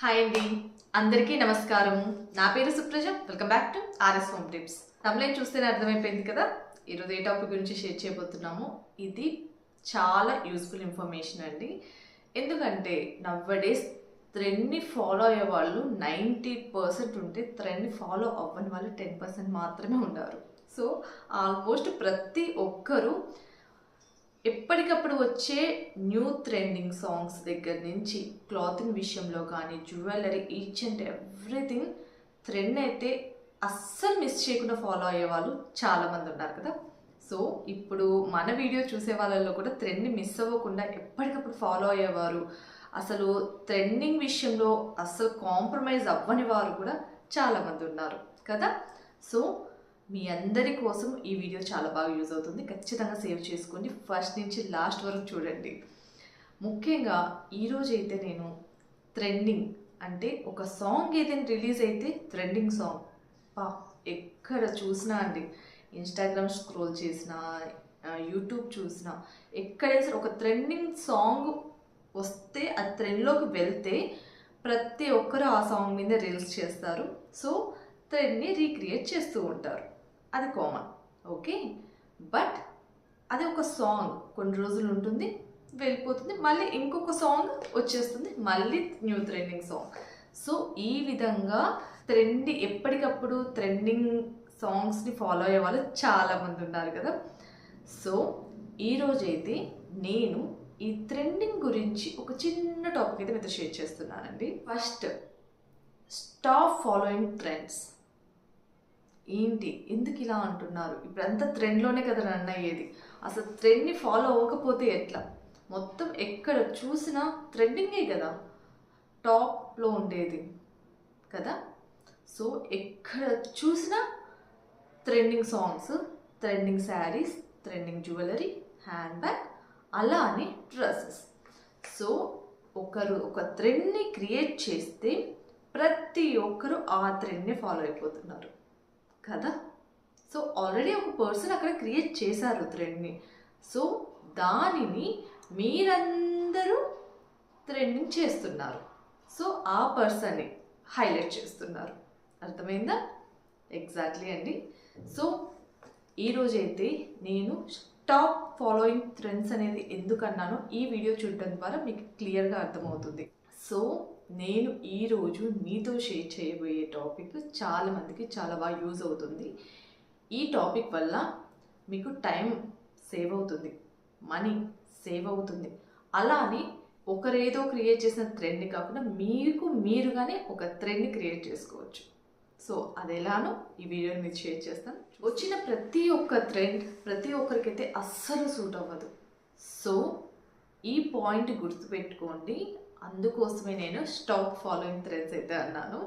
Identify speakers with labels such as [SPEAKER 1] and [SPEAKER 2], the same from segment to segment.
[SPEAKER 1] Hi అండి, అందరికీ నమస్కారం. నా పేరు Supraja. Welcome back to RS home tips. తమిళ చూస్తేనే అర్థమైపోయింది కదా, ఈరోజు ఏ టాపిక్ గురించి షేర్ చేయబోతున్నాము. ఇది చాలా యూస్ఫుల్ ఇన్ఫర్మేషన్ అండి. ఎందుకంటే నవ్వడేస్ ట్రెండ్ని ఫాలో అయ్యే వాళ్ళు 90% ఉంటే ట్రెండ్ని ఫాలో అవ్వని వాళ్ళు 10% మాత్రమే ఉన్నారు. సో ఆల్మోస్ట్ ప్రతి ఒక్కరూ ఎప్పటికప్పుడు వచ్చే న్యూ ట్రెండింగ్ సాంగ్స్ దగ్గర నుంచి క్లాతింగ్ విషయంలో కానీ jewellery each and everything trend అయితే అస్సలు మిస్ చేయకుండా ఫాలో అయ్యే వాళ్ళు చాలామంది ఉన్నారు కదా. సో ఇప్పుడు మన వీడియో చూసే వాళ్ళల్లో కూడా ట్రెండ్ని మిస్ అవ్వకుండా ఎప్పటికప్పుడు ఫాలో అయ్యేవారు, అసలు ట్రెండింగ్ విషయంలో అస్సలు కాంప్రమైజ్ అవ్వని వారు కూడా చాలామంది ఉన్నారు కదా. సో మీ అందరి కోసం ఈ వీడియో చాలా బాగా యూజ్ అవుతుంది. ఖచ్చితంగా సేవ్ చేసుకోండి, ఫస్ట్ నుంచి లాస్ట్ వరకు చూడండి. ముఖ్యంగా ఈరోజు అయితే నేను ట్రెండింగ్ అంటే ఒక సాంగ్ ఏదైనా రిలీజ్ అయితే ట్రెండింగ్ సాంగ్ ఎక్కడ చూసినా అండి, ఇన్స్టాగ్రామ్ స్క్రోల్ చేసినా యూట్యూబ్ చూసినా ఎక్కడైనా ఒక ట్రెండింగ్ సాంగ్ వస్తే ఆ ట్రెండ్లోకి వెళ్తే ప్రతి ఒక్కరు ఆ సాంగ్ మీద రీల్స్ చేస్తారు. సో ట్రెండ్ని రీక్రియేట్ చేస్తూ ఉంటారు, అది కామన్. ఓకే, బట్ అది ఒక సాంగ్ కొన్ని రోజులు ఉంటుంది, వెళ్ళిపోతుంది, మళ్ళీ ఇంకొక సాంగ్ వచ్చేస్తుంది, మళ్ళీ న్యూ ట్రెండింగ్ సాంగ్. సో ఈ విధంగా ఎప్పటికప్పుడు ట్రెండింగ్ సాంగ్స్ని ఫాలో అయ్యే వాళ్ళు చాలామంది ఉన్నారు కదా. సో ఈరోజైతే నేను ఈ ట్రెండింగ్ గురించి ఒక చిన్న టాపిక్ అయితే మీతో షేర్ చేస్తున్నానండి. First, stop following trends. ఏంటి, ఎందుకు ఇలా అంటున్నారు? ఇప్పుడంతా ట్రెండ్లోనే కదా రన్ అయ్యేది. అసలు ట్రెండ్ని ఫాలో అవ్వకపోతే ఎట్లా? మొత్తం ఎక్కడ చూసినా ట్రెండింగే కదా టాప్లో ఉండేది కదా. సో ఎక్కడ చూసినా trending songs, trending saris, trending jewellery, hand bag, అలానే డ్రెస్సెస్. సో ఒకరు ఒక ట్రెండ్ని క్రియేట్ చేస్తే ప్రతి ఒక్కరు ఆ ట్రెండ్ని ఫాలో అయిపోతున్నారు కదా. సో ఆల్రెడీ ఒక పర్సన్ అక్కడ క్రియేట్ చేశారు ట్రెండ్ని. సో దానిని మీరందరూ ట్రెండింగ్ చేస్తున్నారు. సో ఆ పర్సన్ని హైలైట్ చేస్తున్నారు. అర్థమైందా? ఎగ్జాక్ట్లీ అండి. సో ఈరోజైతే నేను స్టాప్ ఫాలోయింగ్ ట్రెండ్స్ అనేది ఎందుకన్నానో ఈ వీడియో చూడటం ద్వారా మీకు క్లియర్గా అర్థమవుతుంది. సో నేను ఈరోజు మీతో షేర్ చేయబోయే టాపిక్ చాలామందికి చాలా బాగా యూజ్ అవుతుంది. ఈ టాపిక్ వల్ల మీకు టైం సేవ్ అవుతుంది, మనీ సేవ్ అవుతుంది. అలానే ఒకరేదో క్రియేట్ చేసిన ట్రెండ్ని కాకుండా మీరుగానే ఒక ట్రెండ్ని క్రియేట్ చేసుకోవచ్చు. సో అది ఎలానో ఈ వీడియోని మీకు షేర్ చేస్తాను. వచ్చిన ప్రతి ఒక్క ట్రెండ్ ప్రతి ఒక్కరికైతే అస్సలు సూట్ అవ్వదు. సో ఈ పాయింట్ గుర్తుపెట్టుకోండి. అందుకోసమే నేను స్టాప్ ఫాలోయింగ్ ట్రెండ్స్ అయితే అన్నాను.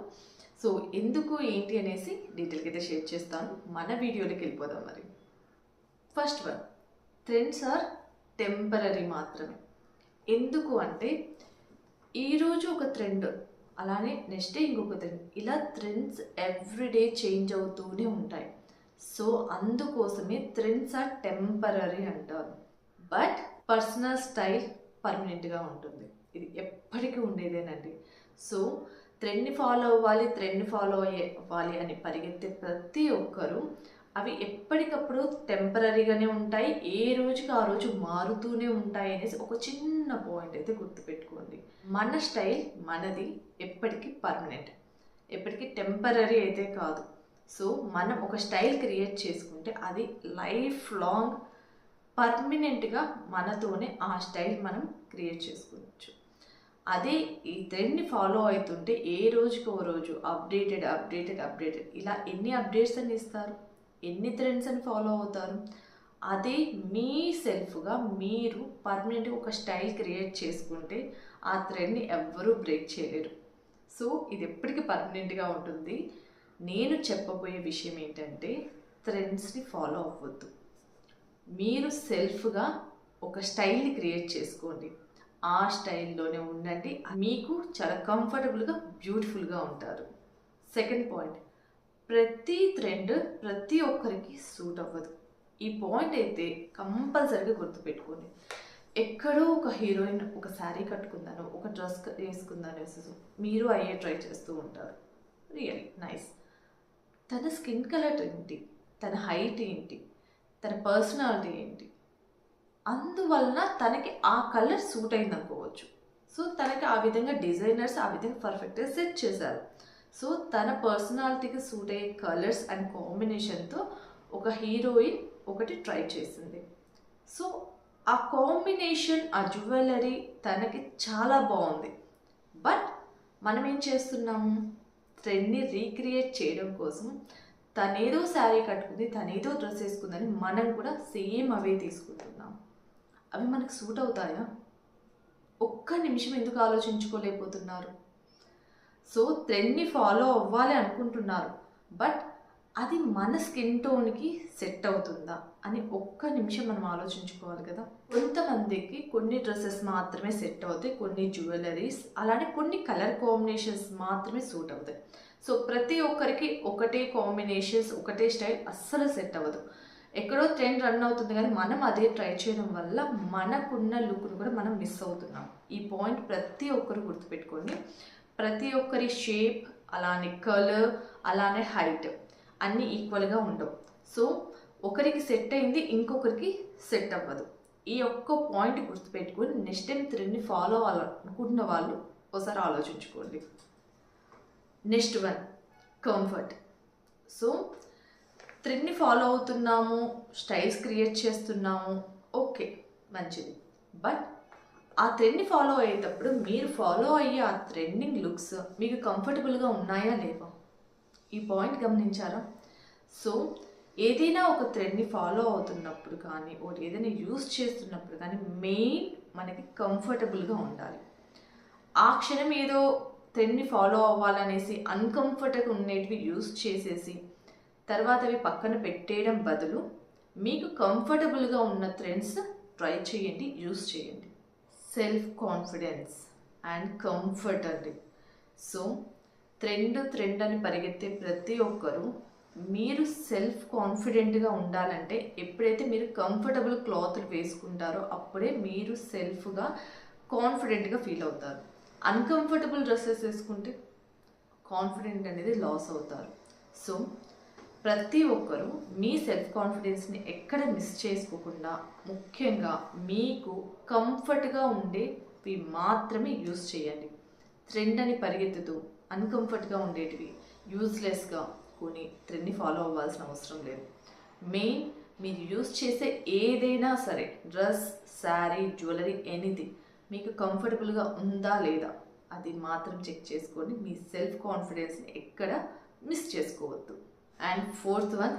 [SPEAKER 1] సో ఎందుకు ఏంటి అనేసి డీటెయిల్గా అయితే షేర్ చేస్తాను. మన వీడియోలోకి వెళ్ళిపోదాం. మరి first one, trends are temporary మాత్రమే. ఎందుకు అంటే ఈరోజు ఒక ట్రెండ్, అలానే నెక్స్ట్ డే ఇంకొక ట్రెండ్, ఇలా ట్రెండ్స్ ఎవ్రీడే చేంజ్ అవుతూనే ఉంటాయి. సో అందుకోసమే ట్రెండ్స్ ఆర్ టెంపరీ అంటారు. బట్ పర్సనల్ స్టైల్ పర్మనెంట్గా ఉంటుంది. ఇది ఎప్పటికీ ఉండేదేనండి. సో ట్రెండ్ని ఫాలో అవ్వాలి అని పరిగెత్తే ప్రతి ఒక్కరూ అవి ఎప్పటికప్పుడు టెంపరీగానే ఉంటాయి, ఏ రోజుకి ఆ రోజు మారుతూనే ఉంటాయి అనేసి ఒక చిన్న పాయింట్ అయితే గుర్తుపెట్టుకోండి. మన స్టైల్ మనది, ఎప్పటికీ పర్మనెంట్, ఎప్పటికీ టెంపరీ అయితే కాదు. సో మనం ఒక స్టైల్ క్రియేట్ చేసుకుంటే అది లైఫ్ లాంగ్ పర్మనెంట్గా మనతోనే ఆ స్టైల్ మనం క్రియేట్ చేసుకోవచ్చు. అదే ఈ ట్రెండ్ని ఫాలో అవుతుంటే ఏ రోజుకి ఓ రోజు అప్డేటెడ్ ఇలా ఎన్ని అప్డేట్స్ అని ఇస్తారు, ఎన్ని ట్రెండ్స్ అని ఫాలో అవుతారు. అదే మీ సెల్ఫ్గా మీరు పర్మనెంట్గా ఒక స్టైల్ క్రియేట్ చేసుకుంటే ఆ ట్రెండ్ని ఎవ్వరూ బ్రేక్ చేయలేరు. సో ఇది ఎప్పటికీ పర్మనెంట్గా ఉంటుంది. నేను చెప్పబోయే విషయం ఏంటంటే ట్రెండ్స్ని ఫాలో అవ్వద్దు. మీరు సెల్ఫ్గా ఒక స్టైల్ని క్రియేట్ చేసుకోండి, ఆ స్టైల్లోనే ఉండండి, మీకు చాలా కంఫర్టబుల్గా బ్యూటిఫుల్గా ఉంటారు. సెకండ్ పాయింట్, ప్రతి ట్రెండ్ ప్రతి ఒక్కరికి సూట్ అవ్వదు. ఈ పాయింట్ అయితే కంపల్సరీగా గుర్తుపెట్టుకోండి. ఎక్కడో ఒక హీరోయిన్ ఒక శారీ కట్టుకుందాను, ఒక డ్రెస్ వేసుకుందాను మీరు అయ్యే ట్రై చేస్తూ ఉంటారు. Real nice. తన స్కిన్ కలర్ ఏంటి, తన హైట్ ఏంటి, తన పర్సనాలిటీ ఏంటి, అందువలన తనకి ఆ కలర్ సూట్ అయింది అనుకోవచ్చు. సో తనకి ఆ విధంగా డిజైనర్స్ ఆ విధంగా పర్ఫెక్ట్గా సెట్ చేశారు. సో తన పర్సనాలిటీకి సూట్ అయ్యే కలర్స్ అండ్ కాంబినేషన్తో ఒక హీరోయిన్ ఒకటి ట్రై చేసింది. సో ఆ కాంబినేషన్, ఆ జ్యువెలరీ తనకి చాలా బాగుంది. బట్ మనం ఏం చేస్తున్నాము, ట్రెండ్ని రీక్రియేట్ చేయడం కోసం తనేదో శారీ కట్టుకుంది, తనేదో డ్రెస్ వేసుకుందని మనం కూడా సేమ్ అవే తీసుకుంటున్నాం. అవి మనకు సూట్ అవుతాయా? ఒక్క నిమిషం ఎందుకు ఆలోచించుకోలేకపోతున్నారు? సో ట్రెండ్ని ఫాలో అవ్వాలి అనుకుంటున్నారు, బట్ అది మన స్కిన్ టోన్కి సెట్ అవుతుందా అని ఒక్క నిమిషం మనం ఆలోచించుకోవాలి కదా. కొంతమందికి కొన్ని డ్రెస్సెస్ మాత్రమే సెట్ అవుతాయి, కొన్ని జ్యువెలరీస్, అలానే కొన్ని కలర్ కాంబినేషన్స్ మాత్రమే సూట్ అవుతాయి. సో ప్రతి ఒక్కరికి ఒకటే కాంబినేషన్స్, ఒకటే స్టైల్ అస్సలు సెట్ అవ్వదు. ఎక్కడో ట్రెండ్ రన్ అవుతుంది కానీ మనం అదే ట్రై చేయడం వల్ల మనకున్న లుక్ను కూడా మనం మిస్ అవుతున్నాం. ఈ పాయింట్ ప్రతి ఒక్కరు గుర్తుపెట్టుకోండి. ప్రతి ఒక్కరి షేప్, అలానే కలర్, అలానే హైట్ అన్నీ ఈక్వల్గా ఉండవు. సో ఒకరికి సెట్ అయింది ఇంకొకరికి సెట్ అవ్వదు. ఈ ఒక్క పాయింట్ గుర్తుపెట్టుకొని నెక్స్ట్ టైం ట్రెండ్ని ఫాలో అవ్వాలనుకుంటున్న వాళ్ళు ఒకసారి ఆలోచించుకోండి. Next one, comfort. సో ట్రెండ్ని ఫాలో అవుతున్నాము, స్టైల్స్ క్రియేట్ చేస్తున్నాము, ఓకే మంచిది. బట్ ఆ ట్రెండ్ని ఫాలో అయ్యేటప్పుడు మీరు ఫాలో అయ్యే ఆ ట్రెండింగ్ లుక్స్ మీకు కంఫర్టబుల్గా ఉన్నాయా లేవా? ఈ పాయింట్ గమనించారా? సో ఏదైనా ఒక ట్రెండ్ని ఫాలో అవుతున్నప్పుడు కానీ, ఒకటి ఏదైనా యూస్ చేస్తున్నప్పుడు కానీ మెయిన్ మనకి కంఫర్టబుల్గా ఉండాలి. ఆ క్షణం ఏదో ట్రెండ్ని ఫాలో అవ్వాలనేసి అన్కంఫర్టబుల్ ఉండేటివి యూస్ చేసేసి తర్వాత అవి పక్కన పెట్టేయడం బదులు మీకు కంఫర్టబుల్గా ఉన్న ట్రెండ్స్ ట్రై చేయండి, యూస్ చేయండి. సెల్ఫ్ కాన్ఫిడెన్స్ అండ్ కంఫర్ట్ అండి. సో ట్రెండ్ అని పరిగెత్తే ప్రతి ఒక్కరూ మీరు సెల్ఫ్ కాన్ఫిడెంట్గా ఉండాలంటే ఎప్పుడైతే మీరు కంఫర్టబుల్ క్లాత్లు వేసుకుంటారో అప్పుడే మీరు సెల్ఫ్గా కాన్ఫిడెంట్గా ఫీల్ అవుతారు. అన్కంఫర్టబుల్ డ్రెస్సెస్ వేసుకుంటే కాన్ఫిడెంట్ అనేది లాస్ అవుతారు. సో ప్రతి ఒక్కరూ మీ సెల్ఫ్ కాన్ఫిడెన్స్ని ఎక్కడ మిస్ చేసుకోకుండా ముఖ్యంగా మీకు కంఫర్ట్గా ఉండేవి మాత్రమే యూస్ చేయండి. ట్రెండ్ అని పరిగెత్తుతూ అన్కంఫర్ట్గా ఉండేటివి యూజ్లెస్గా కొని ట్రెండ్ని ఫాలో అవ్వాల్సిన అవసరం లేదు. మెయిన్ మీరు యూస్ చేసే ఏదైనా సరే, డ్రెస్, శారీ, జ్యువెలరీ, ఎనీథింగ్ మీకు కంఫర్టబుల్గా ఉందా లేదా అది మాత్రం చెక్ చేసుకొని మీ సెల్ఫ్ కాన్ఫిడెన్స్ని ఎక్కడ మిస్ చేసుకోవద్దు. అండ్ ఫోర్త్ వన్,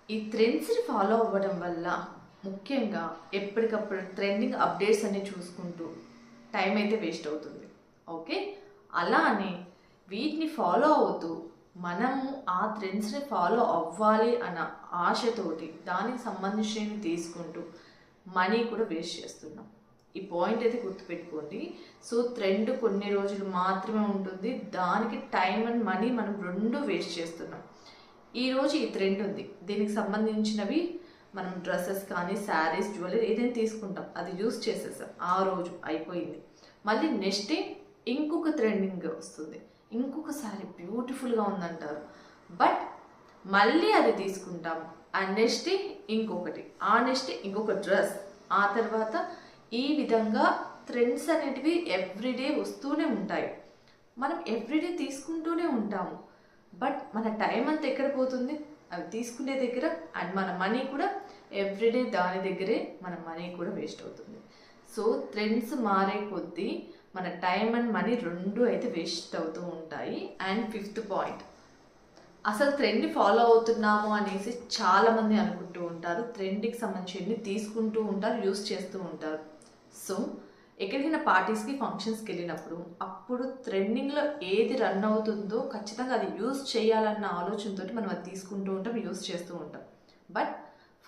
[SPEAKER 1] ఈ ట్రెండ్స్ని ఫాలో అవ్వడం వల్ల ముఖ్యంగా ఎప్పటికప్పుడు ట్రెండింగ్ అప్డేట్స్ అన్ని చూసుకుంటూ టైం అయితే వేస్ట్ అవుతుంది. ఓకే, అలానే వీటిని ఫాలో అవుతూ మనము ఆ ట్రెండ్స్ని ఫాలో అవ్వాలి అన్న ఆశతోటి దానికి సంబంధించినవి తీసుకుంటూ మనీ కూడా వేస్ట్ చేస్తున్నాం. ఈ పాయింట్ అయితే గుర్తుపెట్టుకోండి. సో ట్రెండ్ కొన్ని రోజులు మాత్రమే ఉంటుంది, దానికి టైం అండ్ మనీ మనం రెండు వేస్ట్ చేస్తున్నాం. ఈరోజు ఈ ట్రెండ్ ఉంది, దీనికి సంబంధించినవి మనం డ్రెస్సెస్ కానీ, శారీస్, జ్యువెలరీ ఏదైనా తీసుకుంటాం, అది యూస్ చేసేసాం, ఆ రోజు అయిపోయింది. మళ్ళీ నెక్స్ట్ డే ఇంకొక ట్రెండింగ్ వస్తుంది, ఇంకొక శారీ బ్యూటిఫుల్గా ఉందంటారు, బట్ మళ్ళీ అది తీసుకుంటాం. అండ్ నెక్స్ట్ డే ఇంకొకటి, ఆ నెక్స్ట్ డే ఇంకొక డ్రెస్, ఆ తర్వాత ఈ విధంగా ట్రెండ్స్ అనేటివి ఎవ్రీడే వస్తూనే ఉంటాయి. మనం ఎవ్రీడే తీసుకుంటూనే ఉంటాము, బట్ మన టైం అంతా ఎక్కడ పోతుంది? అవి తీసుకునే దగ్గర. అండ్ మన మనీ కూడా ఎవ్రీడే దాని దగ్గరే మన మనీ కూడా వేస్ట్ అవుతుంది. సో ట్రెండ్స్ మారే కొద్దీ మన టైం అండ్ మనీ రెండు అయితే వేస్ట్ అవుతూ ఉంటాయి. అండ్ ఫిఫ్త్ పాయింట్, అసలు ట్రెండ్ని ఫాలో అవుతున్నాము అనేసి చాలామంది అనుకుంటూ ఉంటారు, ట్రెండ్కి సంబంధించి తీసుకుంటూ ఉంటారు, యూస్ చేస్తూ ఉంటారు. సో ఎక్కడికైనా పార్టీస్కి, ఫంక్షన్స్కి వెళ్ళినప్పుడు అప్పుడు ట్రెండింగ్లో ఏది రన్ అవుతుందో ఖచ్చితంగా అది యూస్ చేయాలన్న ఆలోచనతో మనం అది తీసుకుంటూ ఉంటాం, యూస్ చేస్తూ ఉంటాం. బట్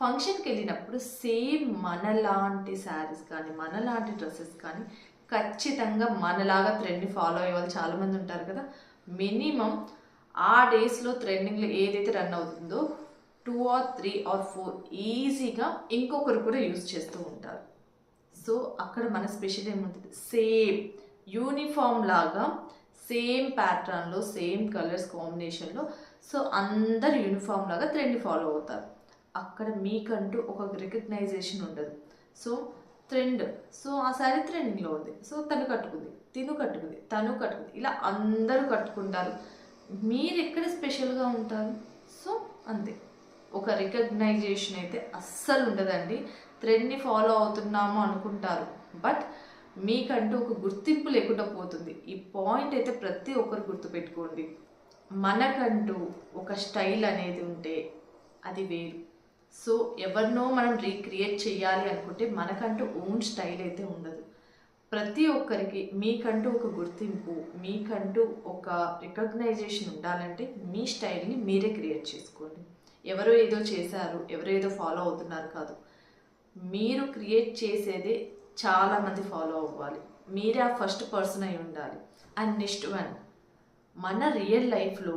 [SPEAKER 1] ఫంక్షన్కి వెళ్ళినప్పుడు సేమ్ మనలాంటి శారీస్ కానీ, మనలాంటి డ్రెస్సెస్ కానీ ఖచ్చితంగా మనలాగా ట్రెండ్ని ఫాలో అయ్యే వాళ్ళు చాలామంది ఉంటారు కదా. మినిమం ఆ డేస్లో ట్రెండింగ్లో ఏదైతే రన్ అవుతుందో 2 or 3 or 4 ఈజీగా ఇంకొకరు కూడా యూస్ చేస్తూ ఉంటారు. సో సో అక్కడ మన స్పెషల్ ఏముంటుంది, సేమ్ యూనిఫామ్ లాగా సేమ్ ప్యాటర్న్లో సేమ్ కలర్స్ కాంబినేషన్లో, సో అందరు యూనిఫామ్ లాగా ట్రెండ్ ఫాలో అవుతారు. అక్కడ మీకంటూ ఒక రికగ్నైజేషన్ ఉండదు. సో ట్రెండ్, సో ఆ శారీ ట్రెండింగ్లో ఉంది, సో తను కట్టుకుంది, తను కట్టుకుంది, ఇలా అందరూ కట్టుకుంటారు. మీరు ఎక్కడ స్పెషల్గా ఉంటారు? సో అంతే, ఒక రికగ్నైజేషన్ అయితే అస్సలు ఉండదండి. ట్రెండ్ని ఫాలో అవుతున్నాము అనుకుంటారు, బట్ మీకంటూ ఒక గుర్తింపు లేకుండా పోతుంది. ఈ పాయింట్ అయితే ప్రతి ఒక్కరు గుర్తుపెట్టుకోండి. మనకంటూ ఒక స్టైల్ అనేది ఉంటే అది వేరు. సో ఎవరినో మనం రీక్రియేట్ చేయాలి అనుకుంటే మనకంటూ ఓన్ స్టైల్ అయితే ఉండదు. ప్రతి ఒక్కరికి మీకంటూ ఒక గుర్తింపు, మీకంటూ ఒక రికగ్నైజేషన్ ఉండాలంటే మీ స్టైల్ని మీరే క్రియేట్ చేసుకోండి. ఎవరో ఏదో చేశారు, ఎవరో ఏదో ఫాలో అవుతున్నారు కాదు, మీరు క్రియేట్ చేసేదే చాలామంది ఫాలో అవ్వాలి. మీరే ఆ ఫస్ట్ పర్సన్ అయి ఉండాలి. అండ్ నెక్స్ట్ వన్, మన రియల్ లైఫ్లో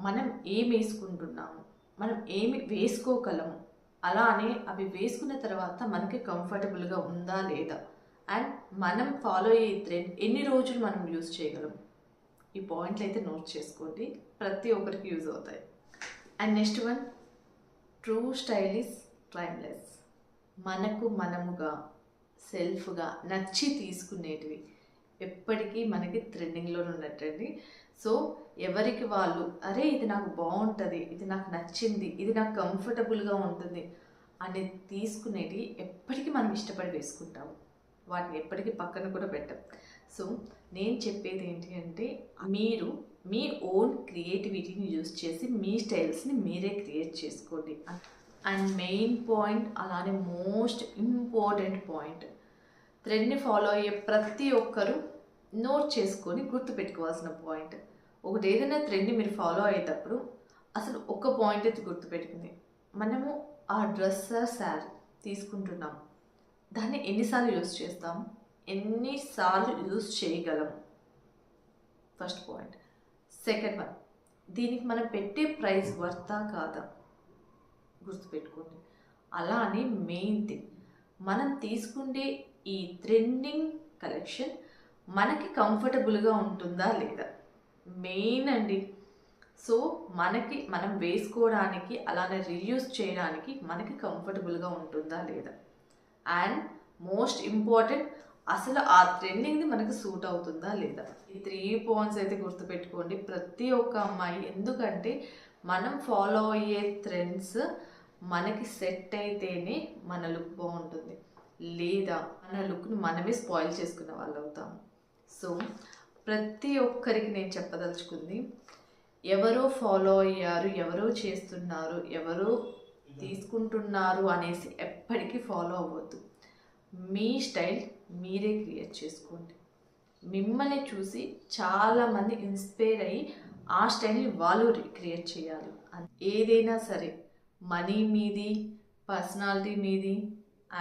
[SPEAKER 1] మనం ఏం వేసుకుంటున్నాము, మనం ఏమి వేసుకోగలము, అలానే అవి వేసుకున్న తర్వాత మనకి కంఫర్టబుల్గా ఉందా లేదా, అండ్ మనం ఫాలో అయ్యే ట్రెండ్ ఎన్ని రోజులు మనం యూజ్ చేయగలం. ఈ పాయింట్లు అయితే నోట్ చేసుకోండి, ప్రతి ఒక్కరికి యూజ్ అవుతాయి. And next one, true style is timeless. మనకు మనముగా సెల్ఫ్గా నచ్చి తీసుకునేటివి ఎప్పటికీ మనకి ట్రెండింగ్లో ఉన్నట్టండి. సో ఎవరికి వాళ్ళు, అరే ఇది నాకు బాగుంటుంది, ఇది నాకు నచ్చింది, ఇది నాకు కంఫర్టబుల్గా ఉంటుంది అని తీసుకునేవి ఎప్పటికీ మనం ఇష్టపడి వేసుకుంటాము, వాటిని ఎప్పటికీ పక్కన కూడా పెట్టం. సో నేను చెప్పేది ఏంటి అంటే, మీరు మీ ఓన్ క్రియేటివిటీని యూజ్ చేసి మీ స్టైల్స్ని మీరే క్రియేట్ చేసుకోండి. అండ్ మెయిన్ పాయింట్, అలానే మోస్ట్ ఇంపార్టెంట్ పాయింట్, ట్రెండ్ని ఫాలో అయ్యే ప్రతి ఒక్కరూ నోట్ చేసుకొని గుర్తుపెట్టుకోవాల్సిన పాయింట్ ఒకటి, ఏదైనా ట్రెండ్ని మీరు ఫాలో అయ్యేటప్పుడు అసలు ఒక పాయింట్ అయితే గుర్తుపెట్టుకుంది, మనము ఆ డ్రెస్ శారీ తీసుకుంటున్నాం, దాన్ని ఎన్నిసార్లు యూజ్ చేస్తాం, ఎన్నిసార్లు యూజ్ చేయగలం, ఫస్ట్ పాయింట్. సెకండ్ వన్, దీనికి మనం పెట్టే ప్రైస్ వర్తా కాదా గుర్తుపెట్టుకోండి. అలానే మెయిన్ థింగ్, మనం తీసుకుంటే ఈ ట్రెండింగ్ కలెక్షన్ మనకి కంఫర్టబుల్గా ఉంటుందా లేదా, మెయిన్ అండి. సో మనం వేసుకోవడానికి, అలానే రీయూజ్ చేయడానికి మనకి కంఫర్టబుల్గా ఉంటుందా లేదా, అండ్ మోస్ట్ ఇంపార్టెంట్, అసలు ఆ ట్రెండింగ్ది మనకి సూట్ అవుతుందా లేదా. ఈ 3 పాయింట్స్ అయితే గుర్తుపెట్టుకోండి ప్రతి ఒక్క అమ్మాయి. ఎందుకంటే మనం ఫాలో అయ్యే ట్రెండ్స్ మనకి సెట్ అయితేనే మన లుక్ బాగుంటుంది, లేదా మన లుక్ని మనమే స్పాయిల్ చేసుకున్న వాళ్ళు అవుతాము. సో ప్రతి ఒక్కరికి నేను చెప్పదలుచుకుంది, ఎవరో ఫాలో అయ్యారు, ఎవరో చేస్తున్నారు, ఎవరో తీసుకుంటున్నారు అనేసి ఎప్పటికీ ఫాలో అవ్వద్దు. మీ స్టైల్ మీరే క్రియేట్ చేసుకోండి. మిమ్మల్ని చూసి చాలామంది ఇన్స్పైర్ అయ్యి ఆ స్టైల్ని వాళ్ళు క్రియేట్ చేయాలి. ఏదైనా సరే మనీ మీది, పర్సనాలిటీ మీది,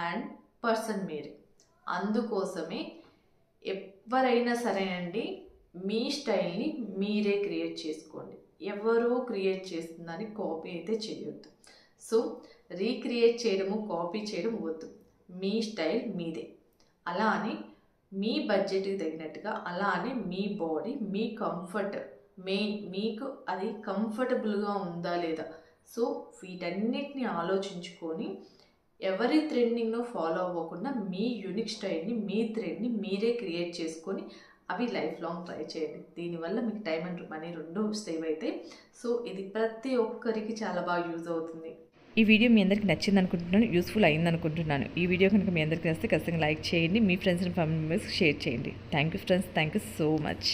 [SPEAKER 1] అండ్ పర్సన్ మీరే. అందుకోసమే ఎవరైనా సరే అండి, మీ స్టైల్ని మీరే క్రియేట్ చేసుకోండి. ఎవరో క్రియేట్ చేస్తుందని కాపీ అయితే చేయొద్దు. సో రీక్రియేట్ చేయడము, కాపీ చేయడం వద్దు. మీ స్టైల్ మీదే. అలా అని మీ బడ్జెట్కి తగినట్టుగా, అలా అని మీ బాడీ, మీ కంఫర్ట్, మెయిన్ మీకు అది కంఫర్టబుల్గా ఉందా లేదా. సో వీటన్నిటిని ఆలోచించుకొని ఎవరి ట్రెండింగ్ను ఫాలో అవ్వకుండా మీ యూనిక్ స్టైల్ని, మీ ట్రెండ్ని మీరే క్రియేట్ చేసుకొని అవి లైఫ్ లాంగ్ ట్రై చేయండి. దీనివల్ల మీకు టైం అండ్ మనీ రెండు సేవ్ అవుతాయి. సో ఇది ప్రతి ఒక్కరికి చాలా బాగా యూజ్ అవుతుంది.
[SPEAKER 2] ఈ వీడియో మీ అందరికీ నచ్చింది అనుకుంటున్నాను, యూస్ఫుల్ అయింది అనుకుంటున్నాను. ఈ వీడియో కనుక మీ అందరికీ నచ్చితే ఖచ్చితంగా లైక్ చేయండి, మీ ఫ్రెండ్స్ అండ్ ఫ్యామిలీ మెంబర్స్కి షేర్ చేయండి. Thank you friends, thank you so much.